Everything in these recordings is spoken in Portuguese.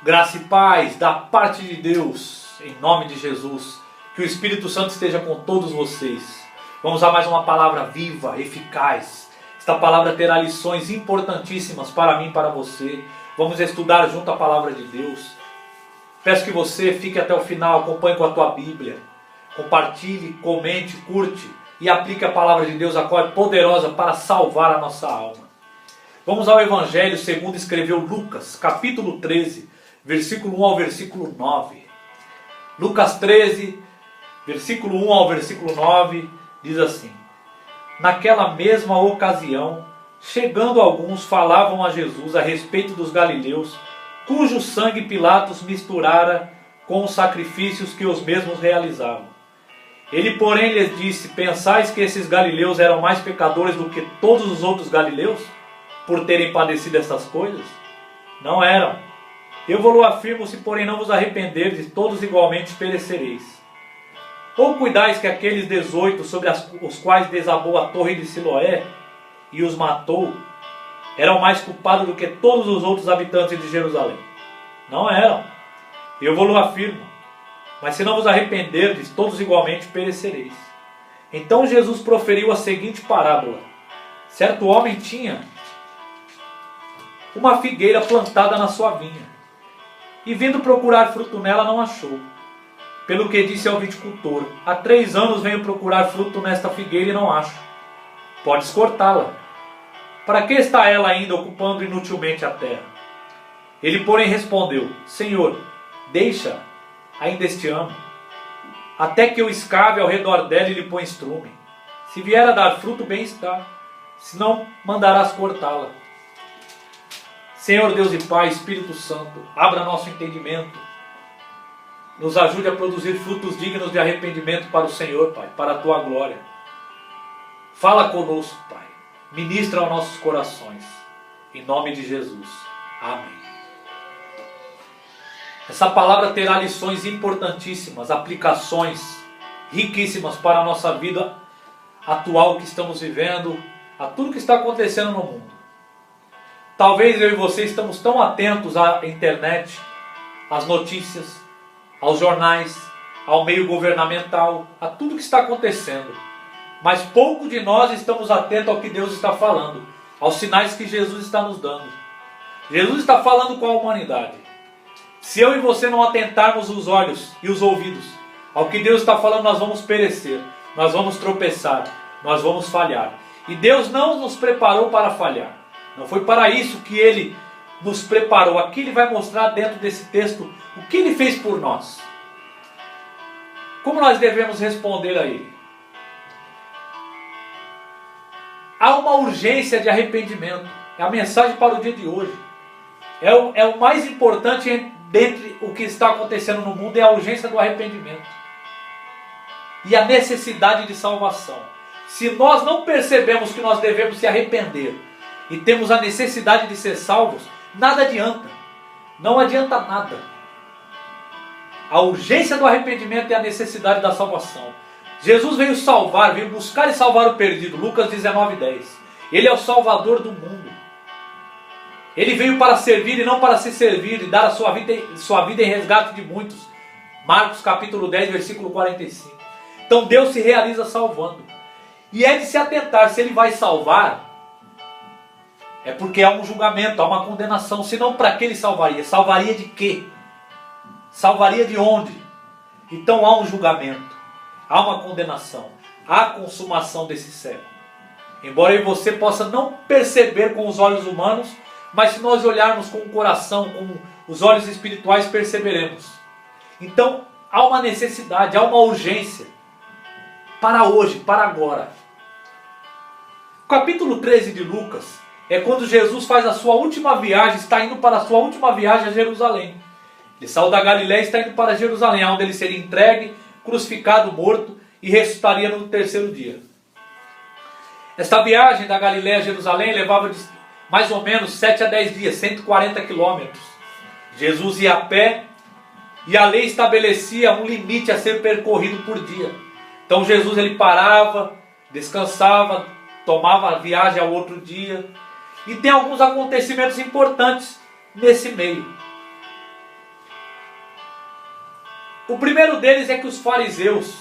Graça e paz da parte de Deus, em nome de Jesus. Que o Espírito Santo esteja com todos vocês. Vamos a mais uma palavra viva, eficaz. Esta palavra terá lições importantíssimas para mim e para você. Vamos estudar junto a palavra de Deus. Peço que você fique até o final, acompanhe com a tua Bíblia. Compartilhe, comente, curte e aplique a palavra de Deus, a qual é poderosa para salvar a nossa alma. Vamos ao Evangelho segundo escreveu Lucas, capítulo 13, versículo 1 ao versículo 9. Lucas 13, versículo 1 ao versículo 9, diz assim: Naquela mesma ocasião, chegando alguns, falavam a Jesus a respeito dos galileus, cujo sangue Pilatos misturara com os sacrifícios que os mesmos realizavam. Ele, porém, lhes disse: Pensais que esses galileus eram mais pecadores do que todos os outros galileus, por terem padecido essas coisas? Não eram. Eu vou-lo afirmo, se porém não vos arrependerdes, todos igualmente perecereis. Ou cuidais que aqueles 18 sobre os quais desabou a torre de Siloé e os matou, eram mais culpados do que todos os outros habitantes de Jerusalém? Não eram. Eu vou-lo afirmo. Mas se não vos arrependerdes, todos igualmente perecereis. Então Jesus proferiu a seguinte parábola. Certo homem tinha uma figueira plantada na sua vinha, e vindo procurar fruto nela, não achou. Pelo que disse ao viticultor: Há 3 anos venho procurar fruto nesta figueira e não acho. Podes cortá-la. Para que está ela ainda ocupando inutilmente a terra? Ele, porém, respondeu: Senhor, deixa ainda este ano, até que eu escave ao redor dela e lhe ponha estrume. Se vier a dar fruto, bem está. Se não, mandarás cortá-la. Senhor Deus e Pai, Espírito Santo, abra nosso entendimento. Nos ajude a produzir frutos dignos de arrependimento para o Senhor, Pai, para a Tua glória. Fala conosco, Pai. Ministra aos nossos corações. Em nome de Jesus. Amém. Essa palavra terá lições importantíssimas, aplicações riquíssimas para a nossa vida atual que estamos vivendo, a tudo que está acontecendo no mundo. Talvez eu e você estamos tão atentos à internet, às notícias, aos jornais, ao meio governamental, a tudo que está acontecendo. Mas pouco de nós estamos atentos ao que Deus está falando, aos sinais que Jesus está nos dando. Jesus está falando com a humanidade. Se eu e você não atentarmos os olhos e os ouvidos ao que Deus está falando, nós vamos perecer, nós vamos tropeçar, nós vamos falhar. E Deus não nos preparou para falhar. Não foi para isso que Ele nos preparou. Aqui Ele vai mostrar dentro desse texto o que Ele fez por nós. Como nós devemos responder a Ele? Há uma urgência de arrependimento. É a mensagem para o dia de hoje. É o mais importante dentre o que está acontecendo no mundo, é a urgência do arrependimento. E a necessidade de salvação. Se nós não percebemos que nós devemos se arrepender, e temos a necessidade de ser salvos, nada adianta. Não adianta nada. A urgência do arrependimento é a necessidade da salvação. Jesus veio salvar, veio buscar e salvar o perdido. Lucas 19:10. Ele é o Salvador do mundo. Ele veio para servir e não para se servir, e dar a sua vida em resgate de muitos. Marcos capítulo 10, versículo 45. Então Deus se realiza salvando. E é de se atentar se Ele vai salvar. É porque há um julgamento, há uma condenação. Senão, para que Ele salvaria? Salvaria de quê? Salvaria de onde? Então há um julgamento, há uma condenação, há a consumação desse século. Embora eu e você possa não perceber com os olhos humanos, mas se nós olharmos com o coração, com os olhos espirituais, perceberemos. Então há uma necessidade, há uma urgência para hoje, para agora. O capítulo 13 de Lucas é quando Jesus faz a sua última viagem, está indo para a sua última viagem a Jerusalém. Ele saiu da Galiléia e está indo para Jerusalém, onde ele seria entregue, crucificado, morto e ressuscitaria no 3º dia. Esta viagem da Galiléia a Jerusalém levava mais ou menos 7 a 10 dias, 140 quilômetros. Jesus ia a pé e a lei estabelecia um limite a ser percorrido por dia. Então Jesus ele parava, descansava, tomava a viagem ao outro dia. E tem alguns acontecimentos importantes nesse meio. O primeiro deles é que os fariseus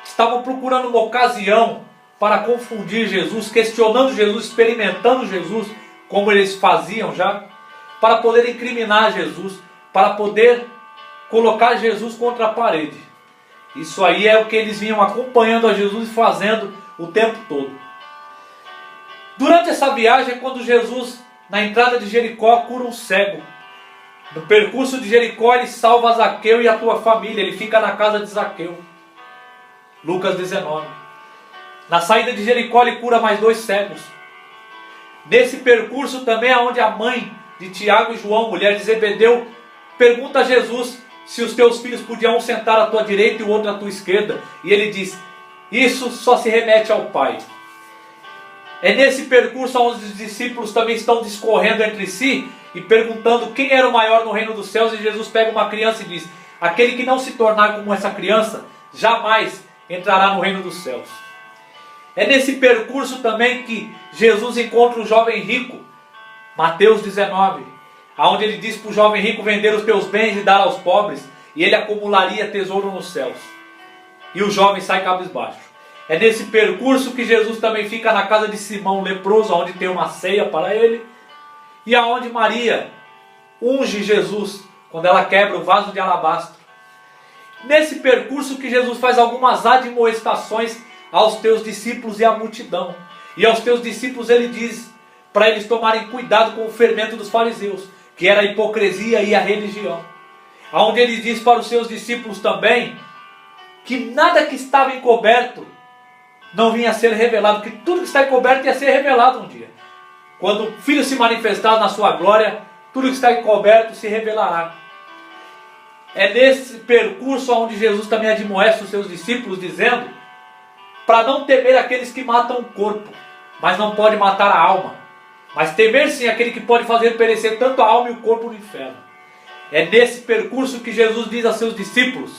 estavam procurando uma ocasião para confundir Jesus, questionando Jesus, experimentando Jesus, como eles faziam já, para poder incriminar Jesus, para poder colocar Jesus contra a parede. Isso aí é o que eles vinham acompanhando a Jesus e fazendo o tempo todo. Durante essa viagem é quando Jesus, na entrada de Jericó, cura um cego. No percurso de Jericó ele salva Zaqueu e a tua família, ele fica na casa de Zaqueu. Lucas 19. Na saída de Jericó ele cura mais 2 cegos. Nesse percurso também é onde a mãe de Tiago e João, mulher de Zebedeu, pergunta a Jesus se os teus filhos podiam sentar à tua direita e o outro à tua esquerda. E ele diz, isso só se remete ao Pai. É nesse percurso onde os discípulos também estão discorrendo entre si e perguntando quem era o maior no reino dos céus. E Jesus pega uma criança e diz, aquele que não se tornar como essa criança, jamais entrará no reino dos céus. É nesse percurso também que Jesus encontra o jovem rico, Mateus 19, onde ele diz para o jovem rico vender os teus bens e dar aos pobres, e ele acumularia tesouro nos céus. E o jovem sai cabisbaixo. É nesse percurso que Jesus também fica na casa de Simão leproso, onde tem uma ceia para ele, e aonde Maria unge Jesus, quando ela quebra o vaso de alabastro. Nesse percurso que Jesus faz algumas admoestações aos teus discípulos e à multidão. E aos teus discípulos ele diz para eles tomarem cuidado com o fermento dos fariseus, que era a hipocrisia e a religião. Onde ele diz para os seus discípulos também que nada que estava encoberto não vinha a ser revelado, que tudo que está encoberto ia ser revelado um dia. Quando o Filho se manifestar na sua glória, tudo que está encoberto se revelará. É nesse percurso onde Jesus também admoesta os seus discípulos, dizendo para não temer aqueles que matam o corpo, mas não pode matar a alma. Mas temer sim aquele que pode fazer perecer tanto a alma e o corpo no inferno. É nesse percurso que Jesus diz a seus discípulos,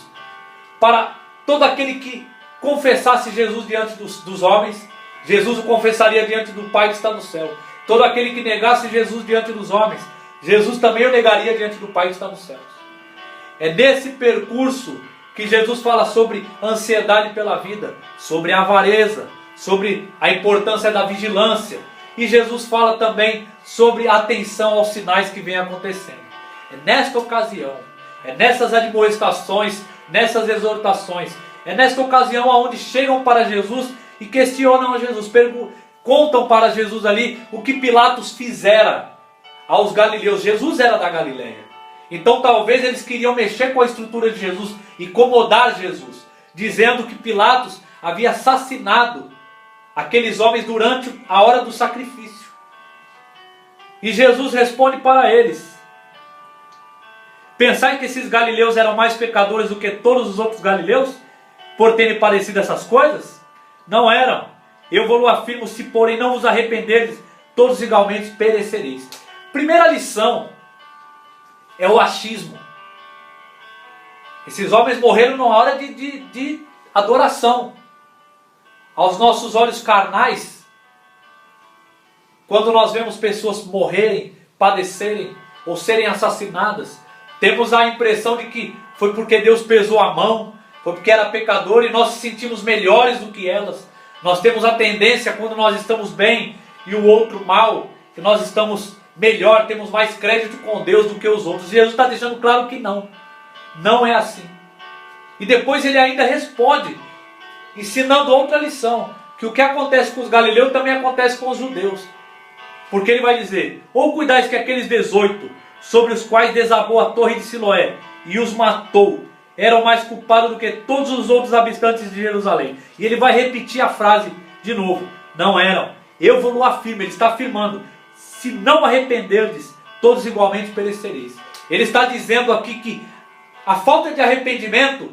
para todo aquele que confessasse Jesus diante dos homens, Jesus o confessaria diante do Pai que está no céu. Todo aquele que negasse Jesus diante dos homens, Jesus também o negaria diante do Pai que está nos céus. É nesse percurso que Jesus fala sobre ansiedade pela vida, sobre a avareza, sobre a importância da vigilância. E Jesus fala também sobre a atenção aos sinais que vem acontecendo. É nesta ocasião, é nessas admoestações, nessas exortações, é nesta ocasião onde chegam para Jesus e questionam a Jesus, contam para Jesus ali o que Pilatos fizera aos galileus. Jesus era da Galileia. Então talvez eles queriam mexer com a estrutura de Jesus, incomodar Jesus, dizendo que Pilatos havia assassinado aqueles homens durante a hora do sacrifício. E Jesus responde para eles: pensai que esses galileus eram mais pecadores do que todos os outros galileus, por terem padecido essas coisas? Não eram. Eu vos afirmo, se porém não vos arrependerdes, todos igualmente perecereis. Primeira lição é o achismo. Esses homens morreram na hora de adoração. Aos nossos olhos carnais, quando nós vemos pessoas morrerem, padecerem ou serem assassinadas, temos a impressão de que foi porque Deus pesou a mão, foi porque era pecador e nós se sentimos melhores do que elas. Nós temos a tendência, quando nós estamos bem e o outro mal, que nós estamos melhor, temos mais crédito com Deus do que os outros. E Jesus está deixando claro que não. Não é assim. E depois ele ainda responde, ensinando outra lição, que o que acontece com os galileus também acontece com os judeus. Porque ele vai dizer: ou cuidais que aqueles 18, sobre os quais desabou a torre de Siloé e os matou, eram mais culpados do que todos os outros habitantes de Jerusalém. E ele vai repetir a frase de novo: não eram. Eu vos afirmo, ele está afirmando: se não arrependerdes, todos igualmente perecereis. Ele está dizendo aqui que a falta de arrependimento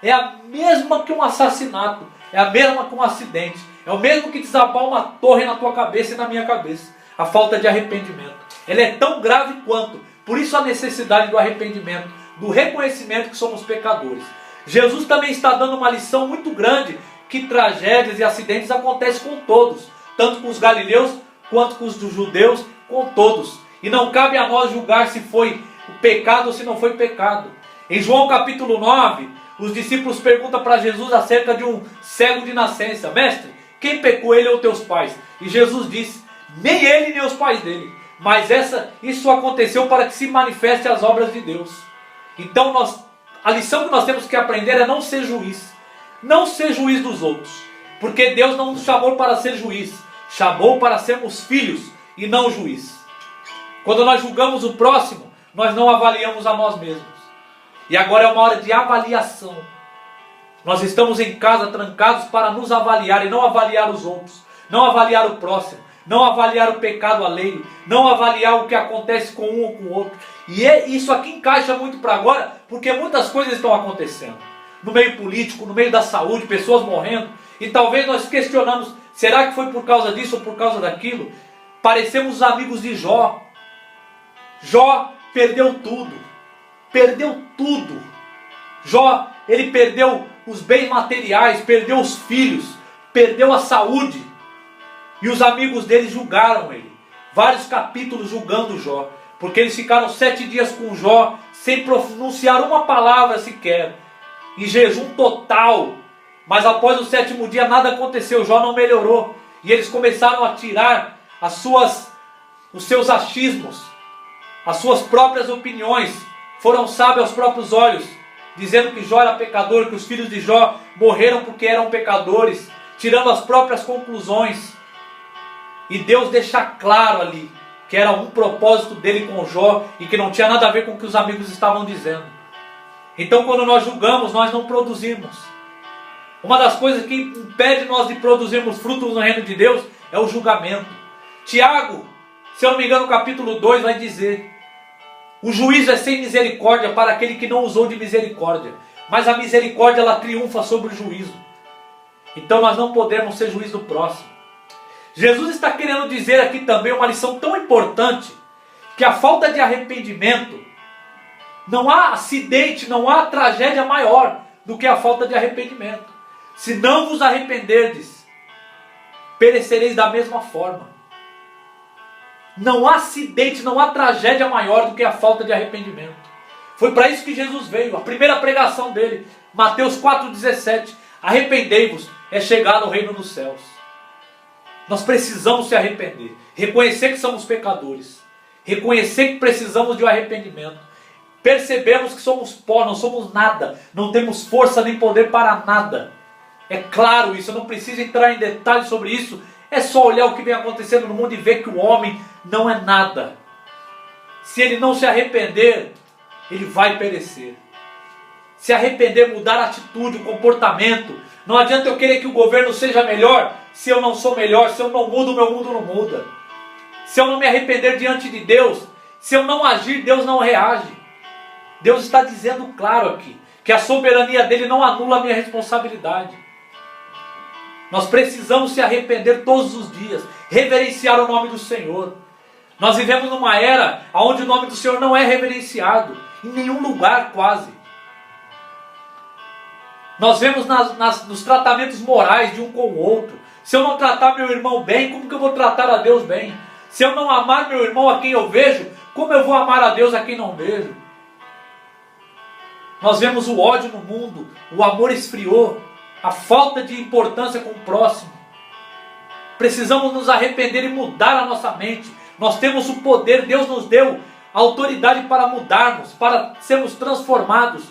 é a mesma que um assassinato, é a mesma que um acidente, é o mesmo que desabar uma torre na tua cabeça e na minha cabeça. A falta de arrependimento, ela é tão grave quanto. Por isso a necessidade do arrependimento, do reconhecimento que somos pecadores. Jesus também está dando uma lição muito grande, que tragédias e acidentes acontecem com todos, tanto com os galileus quanto com os dos judeus, com todos. E não cabe a nós julgar se foi o pecado ou se não foi pecado. Em João capítulo 9, os discípulos perguntam para Jesus acerca de um cego de nascença: mestre, quem pecou, ele ou teus pais? E Jesus disse: nem ele nem os pais dele, mas isso aconteceu para que se manifeste as obras de Deus. Então a lição que nós temos que aprender é não ser juiz. Não ser juiz dos outros. Porque Deus não nos chamou para ser juiz. Chamou para sermos filhos e não juiz. Quando nós julgamos o próximo, nós não avaliamos a nós mesmos. E agora é uma hora de avaliação. Nós estamos em casa trancados para nos avaliar e não avaliar os outros. Não avaliar o próximo. Não avaliar o pecado alheio. Não avaliar o que acontece com um ou com o outro. E isso aqui encaixa muito para agora, porque muitas coisas estão acontecendo. No meio político, no meio da saúde, pessoas morrendo. E talvez nós questionamos, será que foi por causa disso ou por causa daquilo? Parecemos os amigos de Jó. Jó perdeu tudo. Perdeu tudo. Jó, ele perdeu os bens materiais, perdeu os filhos, perdeu a saúde. E os amigos dele julgaram ele. Vários capítulos julgando Jó. Porque eles ficaram 7 dias com Jó, sem pronunciar uma palavra sequer. Em jejum total. Mas após o 7º dia nada aconteceu, Jó não melhorou. E eles começaram a tirar os seus achismos, as suas próprias opiniões. Foram sábios aos próprios olhos, dizendo que Jó era pecador, que os filhos de Jó morreram porque eram pecadores, tirando as próprias conclusões. E Deus deixa claro ali que era um propósito dele com Jó e que não tinha nada a ver com o que os amigos estavam dizendo. Então quando nós julgamos, nós não produzimos. Uma das coisas que impede nós de produzirmos frutos no reino de Deus é o julgamento. Tiago, se eu não me engano, no capítulo 2 vai dizer: o juízo é sem misericórdia para aquele que não usou de misericórdia, mas a misericórdia ela triunfa sobre o juízo. Então nós não podemos ser juiz do próximo. Jesus está querendo dizer aqui também uma lição tão importante, que a falta de arrependimento, não há acidente, não há tragédia maior do que a falta de arrependimento. Se não vos arrependerdes, perecereis da mesma forma. Não há acidente, não há tragédia maior do que a falta de arrependimento. Foi para isso que Jesus veio. A primeira pregação dele, Mateus 4,17. Arrependei-vos, é chegado o reino dos céus. Nós precisamos se arrepender. Reconhecer que somos pecadores. Reconhecer que precisamos de um arrependimento. Percebemos que somos pó, não somos nada. Não temos força nem poder para nada. É claro isso, eu não preciso entrar em detalhes sobre isso. É só olhar o que vem acontecendo no mundo e ver que o homem não é nada. Se ele não se arrepender, ele vai perecer. Se arrepender, mudar a atitude, o comportamento. Não adianta eu querer que o governo seja melhor se eu não sou melhor, se eu não mudo, o meu mundo não muda. Se eu não me arrepender diante de Deus, se eu não agir, Deus não reage. Deus está dizendo claro aqui, que a soberania dele não anula a minha responsabilidade. Nós precisamos se arrepender todos os dias, reverenciar o nome do Senhor. Nós vivemos numa era onde o nome do Senhor não é reverenciado, em nenhum lugar quase. Nós vemos nos tratamentos morais de um com o outro. Se eu não tratar meu irmão bem, como que eu vou tratar a Deus bem? Se eu não amar meu irmão a quem eu vejo, como eu vou amar a Deus a quem não vejo? Nós vemos o ódio no mundo, o amor esfriou, a falta de importância com o próximo. Precisamos nos arrepender e mudar a nossa mente. Nós temos o poder, Deus nos deu a autoridade para mudarmos, para sermos transformados.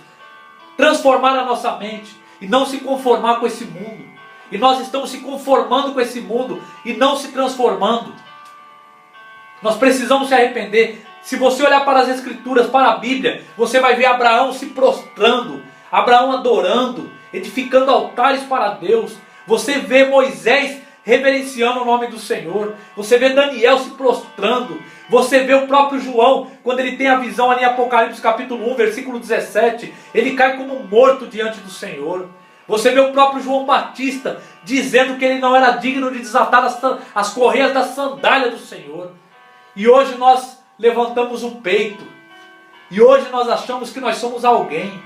Transformar a nossa mente e não se conformar com esse mundo. E nós estamos se conformando com esse mundo e não se transformando. Nós precisamos se arrepender. Se você olhar para as Escrituras, para a Bíblia, você vai ver Abraão se prostrando, Abraão adorando, edificando altares para Deus. Você vê Moisés reverenciando o nome do Senhor. Você vê Daniel se prostrando. Você vê o próprio João, quando ele tem a visão ali em Apocalipse capítulo 1, versículo 17, ele cai como morto diante do Senhor. Você vê o próprio João Batista dizendo que ele não era digno de desatar as correias da sandália do Senhor. E hoje nós levantamos o peito. E hoje nós achamos que nós somos alguém.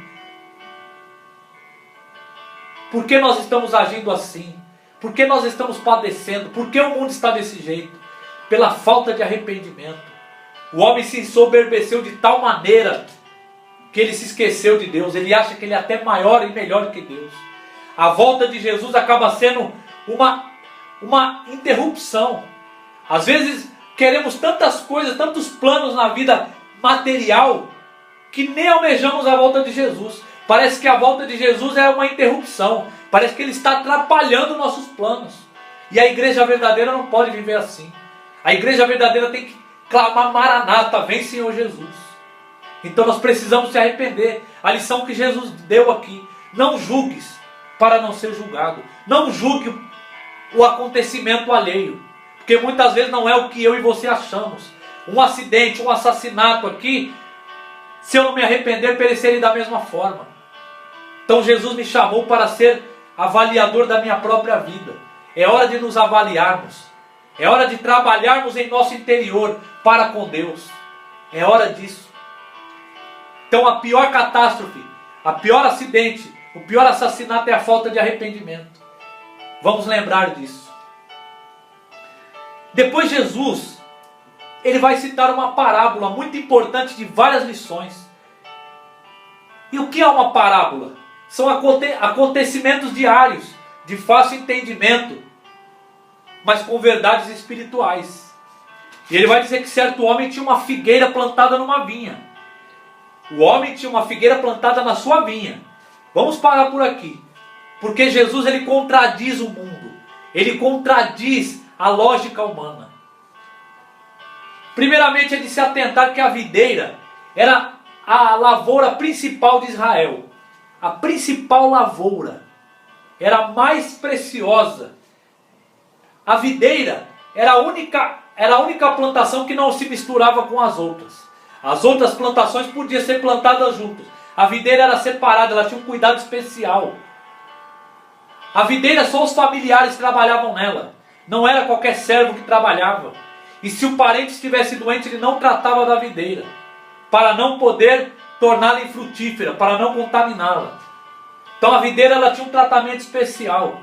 Por que nós estamos agindo assim? Por que nós estamos padecendo? Por que o mundo está desse jeito? Pela falta de arrependimento. O homem se ensoberbeceu de tal maneira que ele se esqueceu de Deus, ele acha que ele é até maior e melhor que Deus. A volta de Jesus acaba sendo uma interrupção. Às vezes queremos tantas coisas, tantos planos na vida material, que nem almejamos a volta de Jesus. Parece que a volta de Jesus é uma interrupção. Parece que ele está atrapalhando nossos planos. E a igreja verdadeira não pode viver assim. A igreja verdadeira tem que clamar: Maranata, vem Senhor Jesus. Então nós precisamos se arrepender. A lição que Jesus deu aqui: não julgues para não ser julgado. Não julgue o acontecimento alheio, porque muitas vezes não é o que eu e você achamos. Um acidente, um assassinato aqui, se eu não me arrepender, perecerei da mesma forma. Então Jesus me chamou para ser avaliador da minha própria vida. É hora de nos avaliarmos. É hora de trabalharmos em nosso interior para com Deus. É hora disso. Então a pior catástrofe, a pior acidente, o pior assassinato é a falta de arrependimento. Vamos lembrar disso. Depois Jesus, ele vai citar uma parábola muito importante de várias lições. E o que é uma parábola? São acontecimentos diários, de fácil entendimento, mas com verdades espirituais. E ele vai dizer que certo homem tinha uma figueira plantada numa vinha. O homem tinha uma figueira plantada na sua vinha. Vamos parar por aqui. Porque Jesus, ele contradiz o mundo. Ele contradiz a lógica humana. Primeiramente, é de se atentar que a videira era a lavoura principal de Israel. A principal lavoura. Era a mais preciosa. A videira era a única plantação que não se misturava com as outras. As outras plantações podiam ser plantadas juntas. A videira era separada, ela tinha um cuidado especial. A videira, só os familiares trabalhavam nela. Não era qualquer servo que trabalhava. E se o parente estivesse doente, ele não tratava da videira, para não poder torná-la infrutífera, para não contaminá-la. Então a videira, ela tinha um tratamento especial.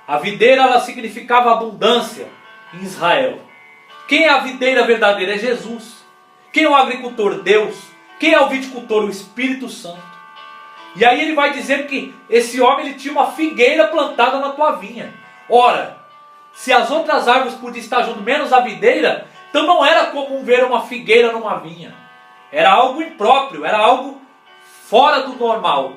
A videira, ela significava abundância em Israel. Quem é a videira verdadeira? É Jesus. Quem é o agricultor? Deus. Quem é o viticultor? O Espírito Santo. E aí ele vai dizer que esse homem, ele tinha uma figueira plantada na tua vinha. Ora, se as outras árvores podiam estar junto, menos a videira, então não era comum ver uma figueira numa vinha. Era algo impróprio, era algo fora do normal.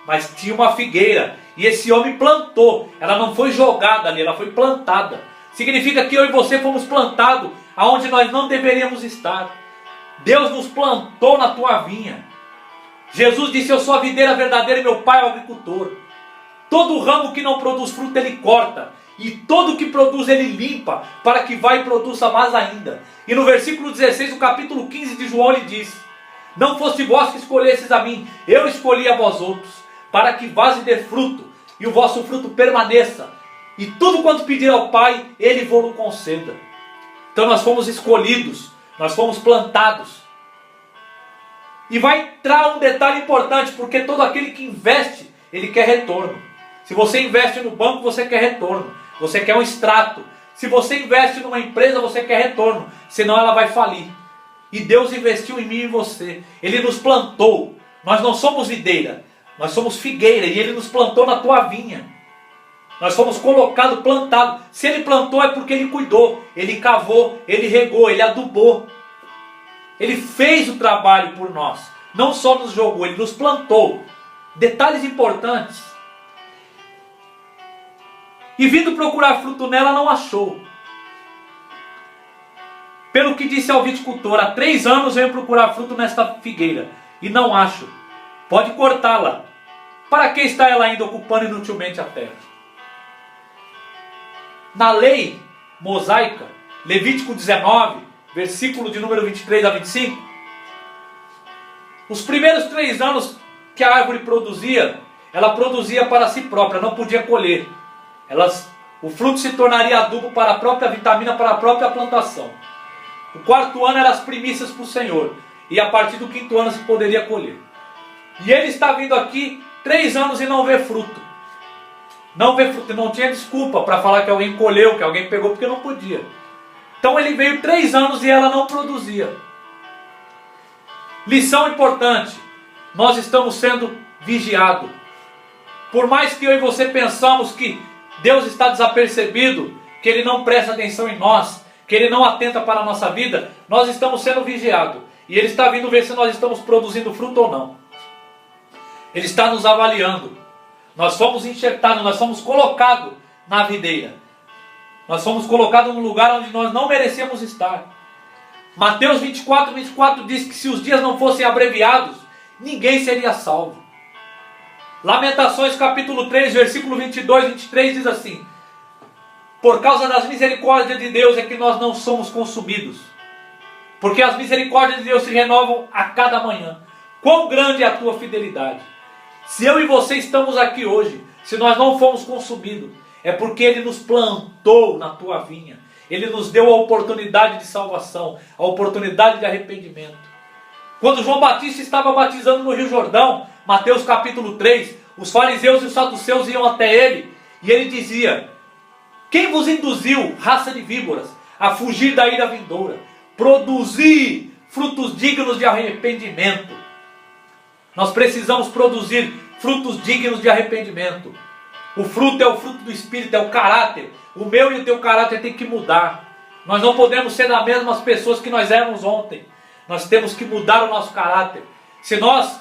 Mas tinha uma figueira, e esse homem plantou. Ela não foi jogada ali, ela foi plantada. Significa que eu e você fomos plantados aonde nós não deveríamos estar. Deus nos plantou na tua vinha. Jesus disse: eu sou a videira verdadeira e meu pai é o agricultor. Todo ramo que não produz fruto ele corta, e todo que produz ele limpa, para que vá e produza mais ainda. E no versículo 16 do capítulo 15 de João, ele diz: não foste vós que escolhestes a mim, eu escolhi a vós outros, para que vás e dê fruto, e o vosso fruto permaneça, e tudo quanto pedir ao Pai, ele vos conceda. Então nós fomos escolhidos, nós fomos plantados. E vai entrar um detalhe importante, porque todo aquele que investe, ele quer retorno. Se você investe no banco, você quer retorno. Você quer um extrato. Se você investe numa empresa, você quer retorno. Senão ela vai falir. E Deus investiu em mim e em você. Ele nos plantou. Nós não somos videira. Nós somos figueira. E Ele nos plantou na tua vinha. Nós fomos colocados, plantados. Se Ele plantou é porque Ele cuidou. Ele cavou, Ele regou, Ele adubou. Ele fez o trabalho por nós. Não só nos jogou, Ele nos plantou. Detalhes importantes. E vindo procurar fruto nela, não achou. Pelo que disse ao viticultor: há 3 anos venho procurar fruto nesta figueira, e não acho. Pode cortá-la. Para que está ela ainda ocupando inutilmente a terra? Na lei mosaica, Levítico 19, versículo de número 23 a 25, os primeiros 3 anos que a árvore produzia, ela produzia para si própria, não podia colher. O fruto se tornaria adubo para a própria vitamina, para a própria plantação. O 4º ano eram as primícias para o Senhor, e a partir do 5º ano se poderia colher. E ele está vindo aqui 3 anos e não vê fruto. Não vê fruto, não tinha desculpa para falar que alguém colheu, que alguém pegou, porque não podia. Então ele veio 3 anos e ela não produzia. Lição importante: nós estamos sendo vigiados. Por mais que eu e você pensamos que Deus está desapercebido, que Ele não presta atenção em nós, que Ele não atenta para a nossa vida, nós estamos sendo vigiados. E Ele está vindo ver se nós estamos produzindo fruto ou não. Ele está nos avaliando. Nós fomos enxertados, nós fomos colocados na videira. Nós fomos colocados num lugar onde nós não merecemos estar. Mateus 24 diz que se os dias não fossem abreviados, ninguém seria salvo. Lamentações capítulo 3, versículo 22 e 23 diz assim: por causa das misericórdias de Deus é que nós não somos consumidos, porque as misericórdias de Deus se renovam a cada manhã. Quão grande é a tua fidelidade! Se eu e você estamos aqui hoje, se nós não fomos consumidos, é porque Ele nos plantou na tua vinha. Ele nos deu a oportunidade de salvação, a oportunidade de arrependimento. Quando João Batista estava batizando no Rio Jordão, Mateus capítulo 3, os fariseus e os saduceus iam até ele, e ele dizia: quem vos induziu, raça de víboras, a fugir da ira vindoura? Produzi frutos dignos de arrependimento. Nós precisamos produzir frutos dignos de arrependimento. O fruto é o fruto do Espírito, é o caráter. O meu e o teu caráter tem que mudar. Nós não podemos ser as mesmas pessoas que nós éramos ontem. Nós temos que mudar o nosso caráter. Se nós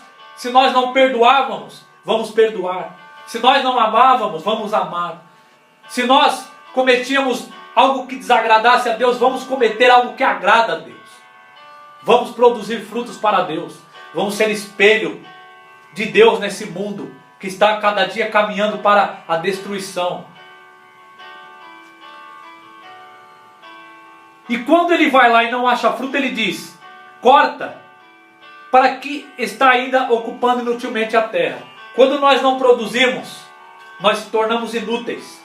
não perdoávamos, vamos perdoar. Se nós não amávamos, vamos amar. Se nós cometíamos algo que desagradasse a Deus, vamos cometer algo que agrada a Deus. Vamos produzir frutos para Deus. Vamos ser espelho de Deus nesse mundo que está cada dia caminhando para a destruição. E quando ele vai lá e não acha fruto, ele diz: corta, para que está ainda ocupando inutilmente a terra. Quando nós não produzimos, nós se tornamos inúteis.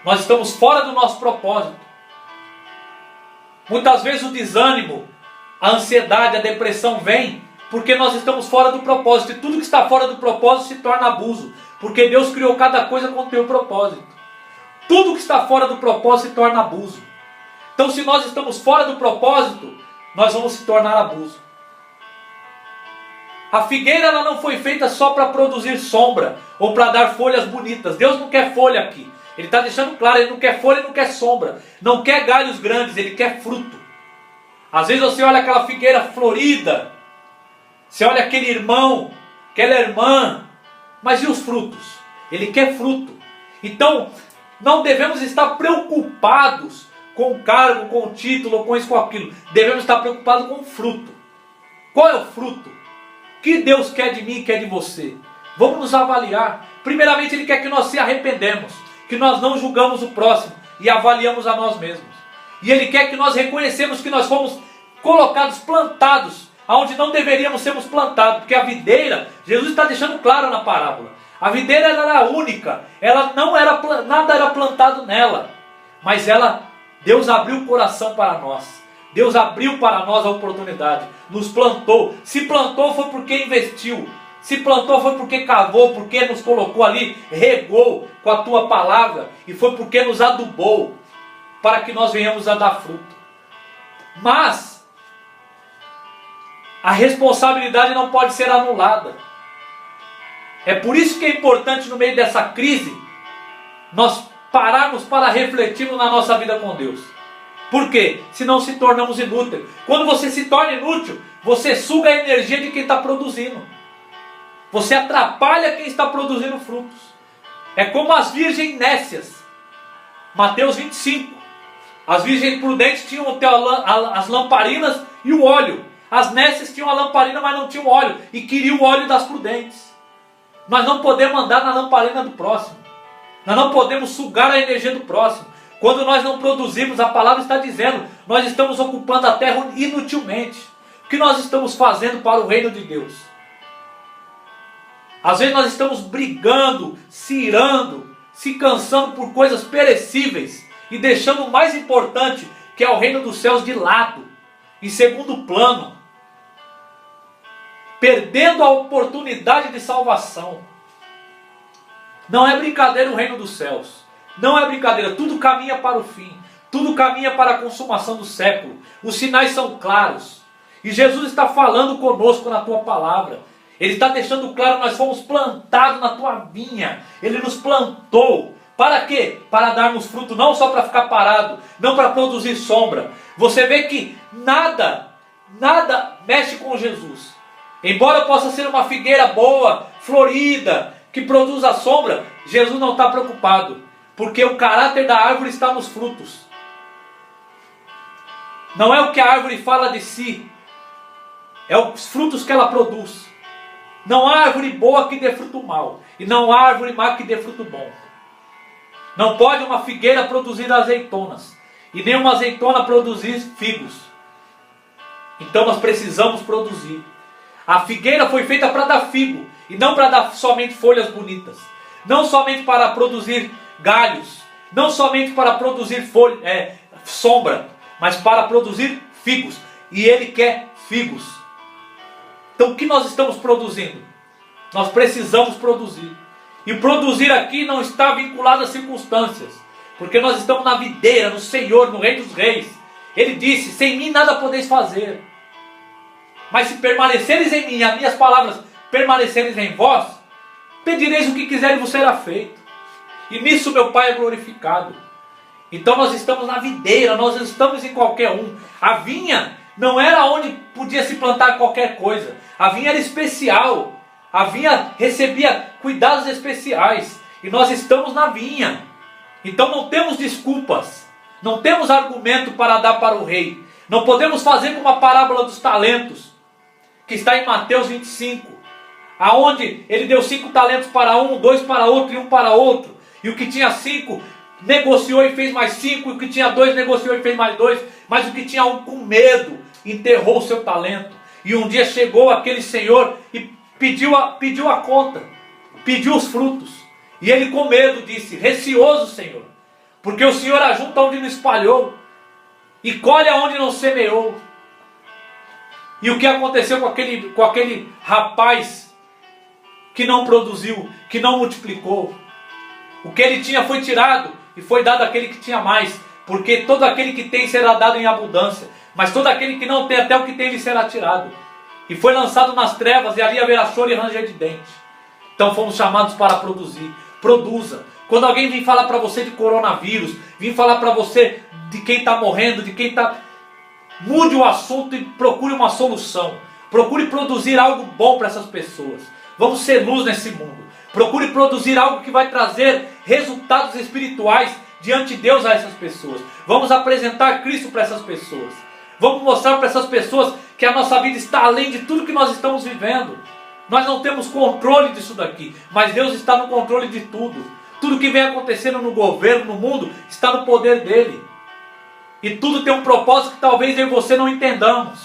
Nós estamos fora do nosso propósito. Muitas vezes o desânimo, a ansiedade, a depressão vem porque nós estamos fora do propósito. E tudo que está fora do propósito se torna abuso. Porque Deus criou cada coisa com o seu propósito. Tudo que está fora do propósito se torna abuso. Então, se nós estamos fora do propósito, nós vamos se tornar abuso. A figueira ela não foi feita só para produzir sombra ou para dar folhas bonitas. Deus não quer folha aqui. Ele está deixando claro, Ele não quer folha e não quer sombra. Não quer galhos grandes, Ele quer fruto. Às vezes você olha aquela figueira florida, você olha aquele irmão, aquela irmã, mas e os frutos? Ele quer fruto. Então, não devemos estar preocupados com o cargo, com o título, com isso, com aquilo. Devemos estar preocupados com o fruto. Qual é o fruto? O que Deus quer de mim e quer de você? Vamos nos avaliar. Primeiramente, Ele quer que nós se arrependemos, que nós não julgamos o próximo e avaliamos a nós mesmos. E Ele quer que nós reconhecemos que nós fomos colocados, plantados, onde não deveríamos sermos plantados. Porque a videira, Jesus está deixando claro na parábola, a videira era única, ela não era, nada era plantado nela, mas Deus abriu o coração para nós. Deus abriu para nós a oportunidade, nos plantou. Se plantou foi porque investiu, se plantou foi porque cavou, porque nos colocou ali, regou com a tua palavra, e foi porque nos adubou, para que nós venhamos a dar fruto. Mas a responsabilidade não pode ser anulada. É por isso que é importante, no meio dessa crise, nós pararmos para refletirmos na nossa vida com Deus. Por quê? Senão se tornamos inúteis. Quando você se torna inútil, você suga a energia de quem está produzindo. Você atrapalha quem está produzindo frutos. É como as virgens nécias. Mateus 25. As virgens prudentes tinham as lamparinas e o óleo. As nécias tinham a lamparina, mas não tinham óleo. E queriam o óleo das prudentes. Nós não podemos andar na lamparina do próximo. Nós não podemos sugar a energia do próximo. Quando nós não produzimos, a palavra está dizendo, nós estamos ocupando a terra inutilmente. O que nós estamos fazendo para o reino de Deus? Às vezes nós estamos brigando, se irando, se cansando por coisas perecíveis e deixando o mais importante, que é o reino dos céus, de lado, em segundo plano, perdendo a oportunidade de salvação. Não é brincadeira o reino dos céus. Não é brincadeira. Tudo caminha para o fim. Tudo caminha para a consumação do século. Os sinais são claros. E Jesus está falando conosco na tua palavra. Ele está deixando claro que nós fomos plantados na tua vinha. Ele nos plantou. Para quê? Para darmos fruto, não só para ficar parado, não para produzir sombra. Você vê que nada mexe com Jesus. Embora possa ser uma figueira boa, florida, que produza sombra, Jesus não está preocupado. Porque o caráter da árvore está nos frutos. Não é o que a árvore fala de si, é os frutos que ela produz. Não há árvore boa que dê fruto mau, e não há árvore má que dê fruto bom. Não pode uma figueira produzir azeitonas, e nem uma azeitona produzir figos. Então nós precisamos produzir. A figueira foi feita para dar figo, e não para dar somente folhas bonitas. Não somente para produzir galhos, não somente para produzir sombra, mas para produzir figos. E Ele quer figos. Então o que nós estamos produzindo? Nós precisamos produzir. E produzir aqui não está vinculado às circunstâncias. Porque nós estamos na videira, no Senhor, no Rei dos Reis. Ele disse, sem mim nada podeis fazer. Mas se permaneceres em mim, e as minhas palavras permaneceres em vós, pedireis o que quiser e vos será feito. E nisso meu Pai é glorificado. Então nós estamos na videira, nós não estamos em qualquer um. A vinha não era onde podia se plantar qualquer coisa. A vinha era especial. A vinha recebia cuidados especiais. E nós estamos na vinha. Então não temos desculpas. Não temos argumento para dar para o rei. Não podemos fazer como a parábola dos talentos, que está em Mateus 25. Aonde ele deu 5 talentos para um, 2 para outro e 1 para outro. E o que tinha 5 negociou e fez mais 5. E o que tinha 2 negociou e fez mais 2. Mas o que tinha 1 com medo enterrou o seu talento. E um dia chegou aquele senhor e pediu a conta. Pediu os frutos. E ele com medo disse, receoso Senhor, porque o Senhor ajunta onde não espalhou e colhe aonde não semeou. E o que aconteceu com aquele rapaz que não produziu, que não multiplicou? O que ele tinha foi tirado e foi dado àquele que tinha mais. Porque todo aquele que tem será dado em abundância, mas todo aquele que não tem, até o que tem lhe será tirado. E foi lançado nas trevas, e ali haverá choro e ranger de dente. Então fomos chamados para produzir. Produza. Quando alguém vir falar para você de coronavírus, vir falar para você de quem está morrendo, de quem está... Mude o assunto e procure uma solução. Procure produzir algo bom para essas pessoas. Vamos ser luz nesse mundo. Procure produzir algo que vai trazer resultados espirituais diante de Deus a essas pessoas. Vamos apresentar Cristo para essas pessoas. Vamos mostrar para essas pessoas que a nossa vida está além de tudo que nós estamos vivendo. Nós não temos controle disso daqui, mas Deus está no controle de tudo. Tudo que vem acontecendo no governo, no mundo, está no poder dele. E tudo tem um propósito que talvez eu e você não entendamos.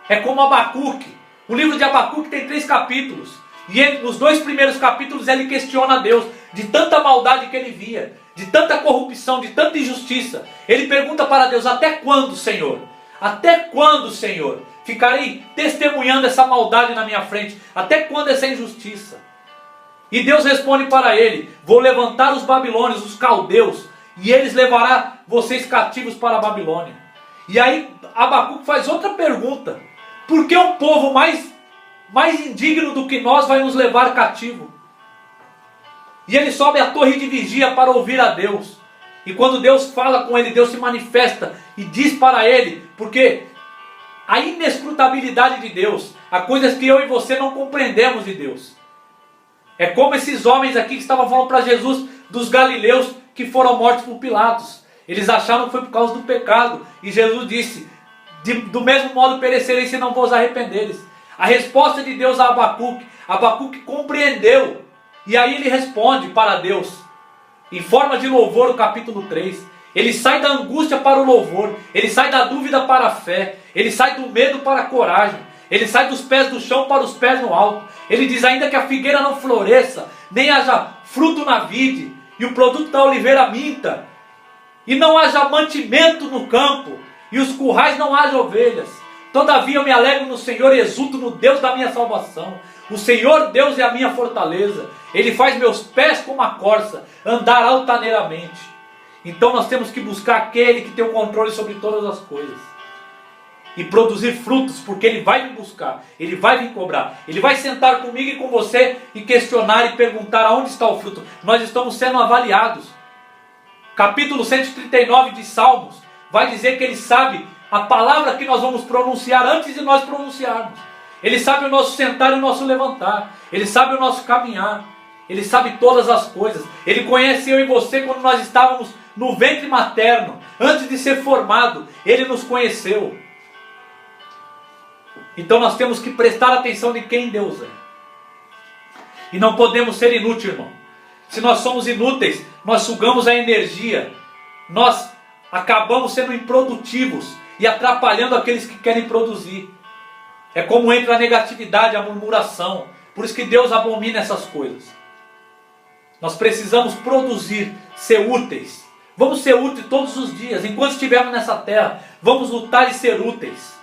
É como Abacuque. O livro de Abacuque tem 3 capítulos. E ele, nos 2 primeiros capítulos ele questiona Deus de tanta maldade que ele via, de tanta corrupção, de tanta injustiça. Ele pergunta para Deus, até quando, Senhor? Até quando, Senhor, ficarei testemunhando essa maldade na minha frente? Até quando essa injustiça? E Deus responde para ele, vou levantar os babilônios, os caldeus, e eles levarão vocês cativos para a Babilônia. E aí Abacuque faz outra pergunta, por que um povo mais indigno do que nós vai nos levar cativo? E ele sobe a torre de vigia para ouvir a Deus. E quando Deus fala com ele, Deus se manifesta e diz para ele, porque a inescrutabilidade de Deus, há coisas que eu e você não compreendemos de Deus. É como esses homens aqui que estavam falando para Jesus dos galileus que foram mortos por Pilatos. Eles acharam que foi por causa do pecado. E Jesus disse, do mesmo modo perecereis se não vos arrependeres. A resposta de Deus a Abacuque, Abacuque compreendeu. E aí ele responde para Deus, em forma de louvor, no capítulo 3. Ele sai da angústia para o louvor. Ele sai da dúvida para a fé. Ele sai do medo para a coragem. Ele sai dos pés do chão para os pés no alto. Ele diz, ainda que a figueira não floresça, nem haja fruto na vide, e o produto da oliveira minta, e não haja mantimento no campo, e os currais não haja ovelhas, todavia eu me alegro no Senhor e exulto no Deus da minha salvação. O Senhor Deus é a minha fortaleza. Ele faz meus pés como a corça, andar altaneiramente. Então nós temos que buscar aquele que tem o controle sobre todas as coisas. e produzir frutos, porque Ele vai me buscar, Ele vai me cobrar, Ele vai sentar comigo e com você e questionar e perguntar aonde está o fruto. Nós estamos sendo avaliados. Capítulo 139 de Salmos vai dizer que Ele sabe a palavra que nós vamos pronunciar antes de nós pronunciarmos. Ele sabe o nosso sentar e o nosso levantar. Ele sabe o nosso caminhar. Ele sabe todas as coisas. Ele conhece eu e você quando nós estávamos no ventre materno. Antes de ser formado, Ele nos conheceu. Então nós temos que prestar atenção de quem Deus é. E não podemos ser inúteis, irmão. Se nós somos inúteis, nós sugamos a energia. Nós acabamos sendo improdutivos e atrapalhando aqueles que querem produzir. É como entra a negatividade, a murmuração. Por isso que Deus abomina essas coisas. Nós precisamos produzir, ser úteis. Vamos ser úteis todos os dias. Enquanto estivermos nessa terra, vamos lutar e ser úteis.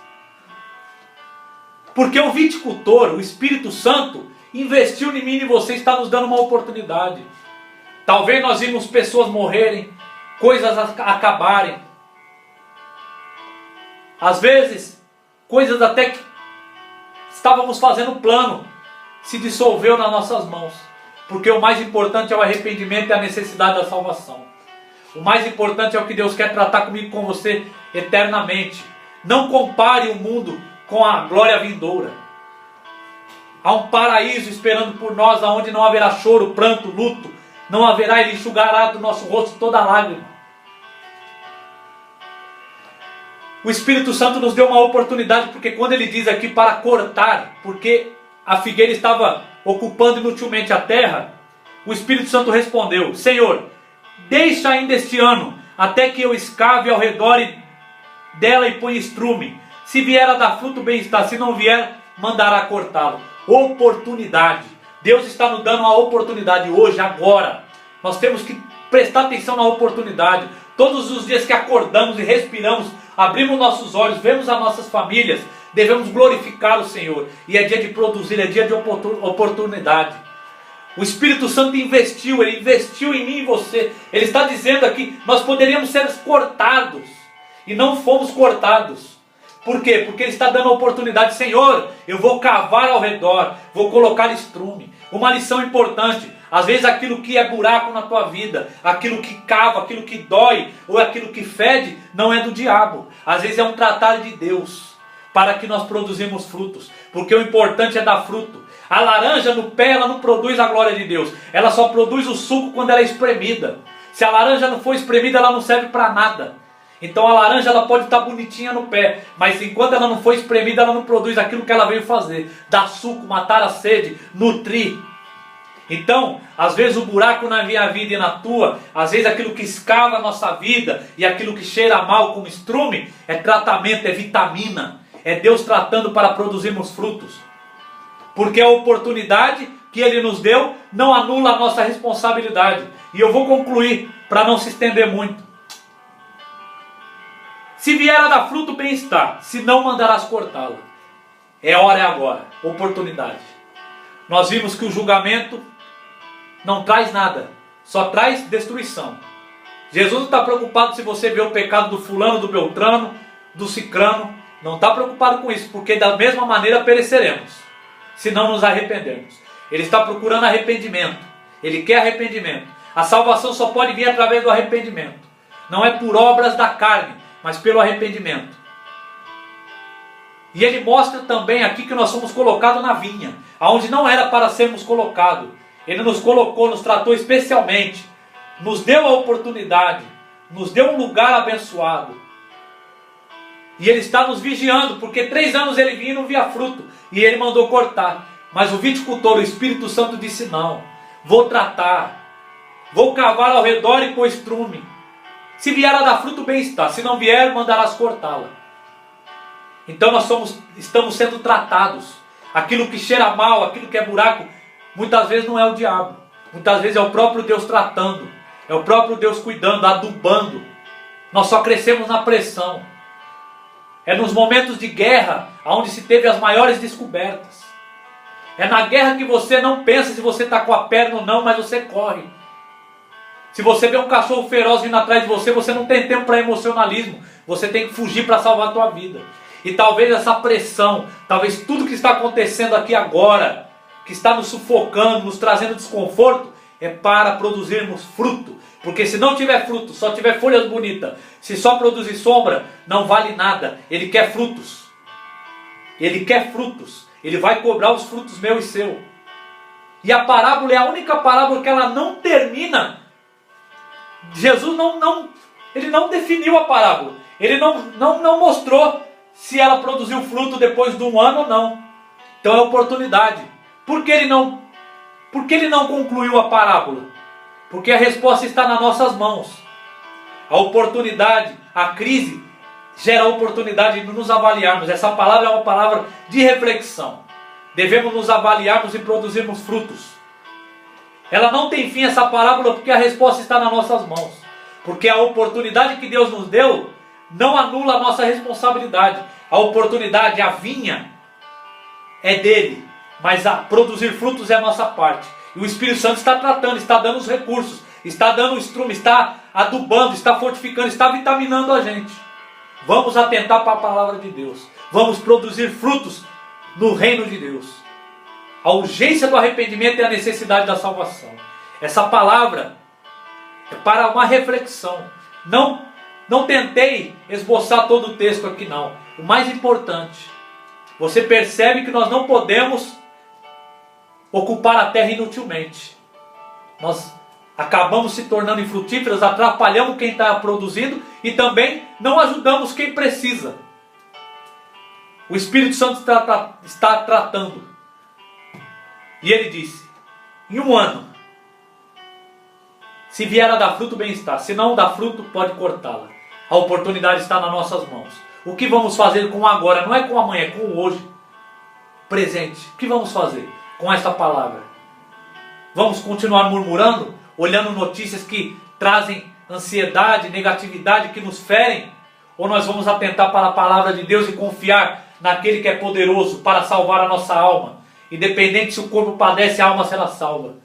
Porque o viticultor, o Espírito Santo, investiu em mim e em você, está nos dando uma oportunidade. Talvez nós vimos pessoas morrerem, coisas acabarem. Às vezes, coisas até que estávamos fazendo plano, se dissolveu nas nossas mãos. Porque o mais importante é o arrependimento e a necessidade da salvação. O mais importante é o que Deus quer tratar comigo e com você eternamente. Não compare o mundo com a glória vindoura. Há um paraíso esperando por nós, aonde não haverá choro, pranto, luto. Não haverá, Ele enxugará do nosso rosto toda lágrima. O Espírito Santo nos deu uma oportunidade, porque quando Ele diz aqui para cortar, porque a figueira estava ocupando inutilmente a terra, o Espírito Santo respondeu: Senhor, deixa ainda este ano, até que eu escave ao redor dela e ponha estrume. Se vier a dar fruto, bem está. Se não vier, mandará cortá-lo. Oportunidade. Deus está nos dando uma oportunidade hoje, agora. Nós temos que prestar atenção na oportunidade. Todos os dias que acordamos e respiramos, abrimos nossos olhos, vemos as nossas famílias, devemos glorificar o Senhor. E é dia de produzir, é dia de oportunidade. O Espírito Santo investiu, Ele investiu em mim e em você. Ele está dizendo aqui, nós poderíamos ser cortados, e não fomos cortados. Por quê? Porque Ele está dando a oportunidade. Senhor, eu vou cavar ao redor, vou colocar estrume. Uma lição importante: às vezes aquilo que é buraco na tua vida, aquilo que cava, aquilo que dói, ou aquilo que fede, não é do diabo. Às vezes é um tratar de Deus, para que nós produzimos frutos. Porque o importante é dar fruto. A laranja no pé, ela não produz a glória de Deus. Ela só produz o suco quando ela é espremida. Se a laranja não for espremida, ela não serve para nada. Então a laranja, ela pode estar bonitinha no pé, mas enquanto ela não for espremida, ela não produz aquilo que ela veio fazer: dar suco, matar a sede, nutrir. Então, às vezes o buraco na minha vida e na tua, às vezes aquilo que escava a nossa vida e aquilo que cheira mal como estrume, é tratamento, é vitamina. É Deus tratando para produzirmos frutos. Porque a oportunidade que Ele nos deu não anula a nossa responsabilidade. E eu vou concluir, para não se estender muito. Se vier a dar fruto, bem está. Se não, mandarás cortá-la. É hora, é agora. Oportunidade. Nós vimos que o julgamento não traz nada. Só traz destruição. Jesus não está preocupado se você vê o pecado do fulano, do beltrano, do cicrano. Não está preocupado com isso. Porque da mesma maneira pereceremos, se não nos arrependermos. Ele está procurando arrependimento. Ele quer arrependimento. A salvação só pode vir através do arrependimento. Não é por obras da carne, mas pelo arrependimento. E Ele mostra também aqui que nós somos colocados na vinha, aonde não era para sermos colocados. Ele nos colocou, nos tratou especialmente, nos deu a oportunidade, nos deu um lugar abençoado. E Ele está nos vigiando, porque 3 anos Ele vinha e não via fruto, e Ele mandou cortar. Mas o viticultor, o Espírito Santo, disse: não, vou tratar, vou cavar ao redor e pôr estrume. Se vier a dar fruto, bem está. Se não vier, mandarás cortá-la. Então nós estamos sendo tratados. Aquilo que cheira mal, aquilo que é buraco, muitas vezes não é o diabo. Muitas vezes é o próprio Deus tratando. É o próprio Deus cuidando, adubando. Nós só crescemos na pressão. É nos momentos de guerra onde se teve as maiores descobertas. É na guerra que você não pensa se você está com a perna ou não, mas você corre. Se você vê um cachorro feroz vindo atrás de você, você não tem tempo para emocionalismo. Você tem que fugir para salvar a tua vida. E talvez essa pressão, talvez tudo que está acontecendo aqui agora, que está nos sufocando, nos trazendo desconforto, é para produzirmos fruto. Porque se não tiver fruto, só tiver folhas bonitas, se só produzir sombra, não vale nada. Ele quer frutos. Ele quer frutos. Ele vai cobrar os frutos meu e seu. E a parábola é a única parábola que ela não termina. Jesus ele não definiu a parábola. Ele não mostrou se ela produziu fruto depois de um ano ou não. Então é oportunidade. Por que ele não concluiu a parábola? Porque a resposta está nas nossas mãos. A oportunidade, a crise, gera a oportunidade de nos avaliarmos. Essa palavra é uma palavra de reflexão. Devemos nos avaliarmos e produzirmos frutos. Ela não tem fim, essa parábola, porque a resposta está nas nossas mãos. Porque a oportunidade que Deus nos deu não anula a nossa responsabilidade. A oportunidade, a vinha, é dele. Mas a produzir frutos é a nossa parte. E o Espírito Santo está tratando, está dando os recursos, está dando o instrumento, está adubando, está fortificando, está vitaminando a gente. Vamos atentar para a palavra de Deus. Vamos produzir frutos no reino de Deus. A urgência do arrependimento é a necessidade da salvação. Essa palavra é para uma reflexão. Não tentei esboçar todo o texto aqui não. O mais importante, você percebe que nós não podemos ocupar a terra inutilmente. Nós acabamos se tornando infrutíferos, atrapalhamos quem está produzindo e também não ajudamos quem precisa. O Espírito Santo está tratando. E ele disse, em um ano, se vier a dar fruto, bem está. Se não dar fruto, pode cortá-la. A oportunidade está nas nossas mãos. O que vamos fazer com agora? Não é com amanhã, é com o hoje. Presente. O que vamos fazer com esta palavra? Vamos continuar murmurando? Olhando notícias que trazem ansiedade, negatividade, que nos ferem? Ou nós vamos atentar para a palavra de Deus e confiar naquele que é poderoso para salvar a nossa alma? Independente se o corpo padece, a alma será salva.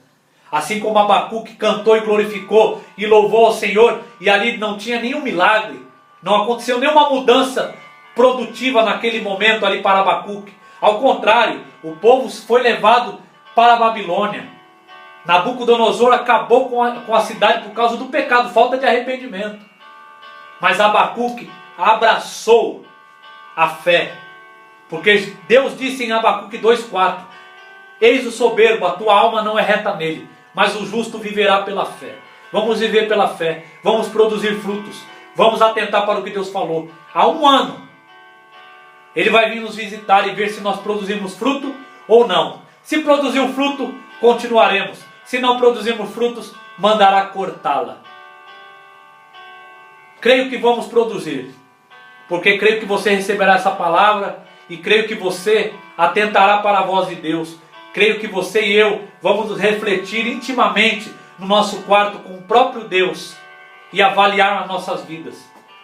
Assim como Abacuque cantou e glorificou e louvou ao Senhor, e ali não tinha nenhum milagre, não aconteceu nenhuma mudança produtiva naquele momento ali para Abacuque. Ao contrário, o povo foi levado para a Babilônia. Nabucodonosor acabou com a cidade por causa do pecado, falta de arrependimento. Mas Abacuque abraçou a fé. Porque Deus disse em Abacuque 2,4: eis o soberbo, a tua alma não é reta nele, mas o justo viverá pela fé. Vamos viver pela fé, vamos produzir frutos, vamos atentar para o que Deus falou. Há um ano, Ele vai vir nos visitar e ver se nós produzimos fruto ou não. Se produzir o fruto, continuaremos. Se não produzirmos frutos, mandará cortá-la. Creio que vamos produzir, porque creio que você receberá essa palavra e creio que você atentará para a voz de Deus. Creio que você e eu vamos nos refletir intimamente no nosso quarto com o próprio Deus e avaliar as nossas vidas.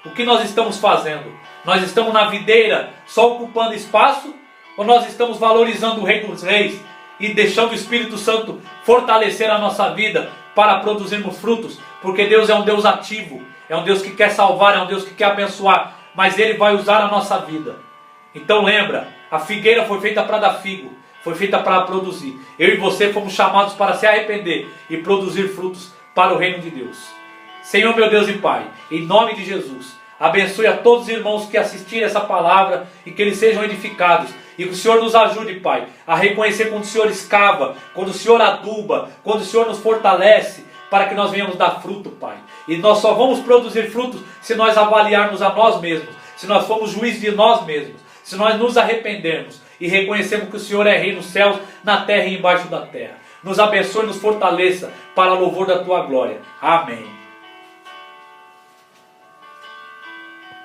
O que nós estamos fazendo? Nós estamos na videira só ocupando espaço, ou nós estamos valorizando o Rei dos Reis e deixando o Espírito Santo fortalecer a nossa vida para produzirmos frutos? Porque Deus é um Deus ativo, é um Deus que quer salvar, é um Deus que quer abençoar, mas Ele vai usar a nossa vida. Então lembra, a figueira foi feita para dar figo, foi feita para produzir. Eu e você fomos chamados para se arrepender e produzir frutos para o reino de Deus. Senhor, meu Deus e Pai, em nome de Jesus, abençoe a todos os irmãos que assistirem essa palavra e que eles sejam edificados. E que o Senhor nos ajude, Pai, a reconhecer quando o Senhor escava, quando o Senhor aduba, quando o Senhor nos fortalece, para que nós venhamos dar fruto, Pai. E nós só vamos produzir frutos se nós avaliarmos a nós mesmos, se nós formos juízes de nós mesmos, se nós nos arrependermos e reconhecermos que o Senhor é Rei nos céus, na terra e embaixo da terra. Nos abençoe e nos fortaleça para louvor da Tua glória. Amém.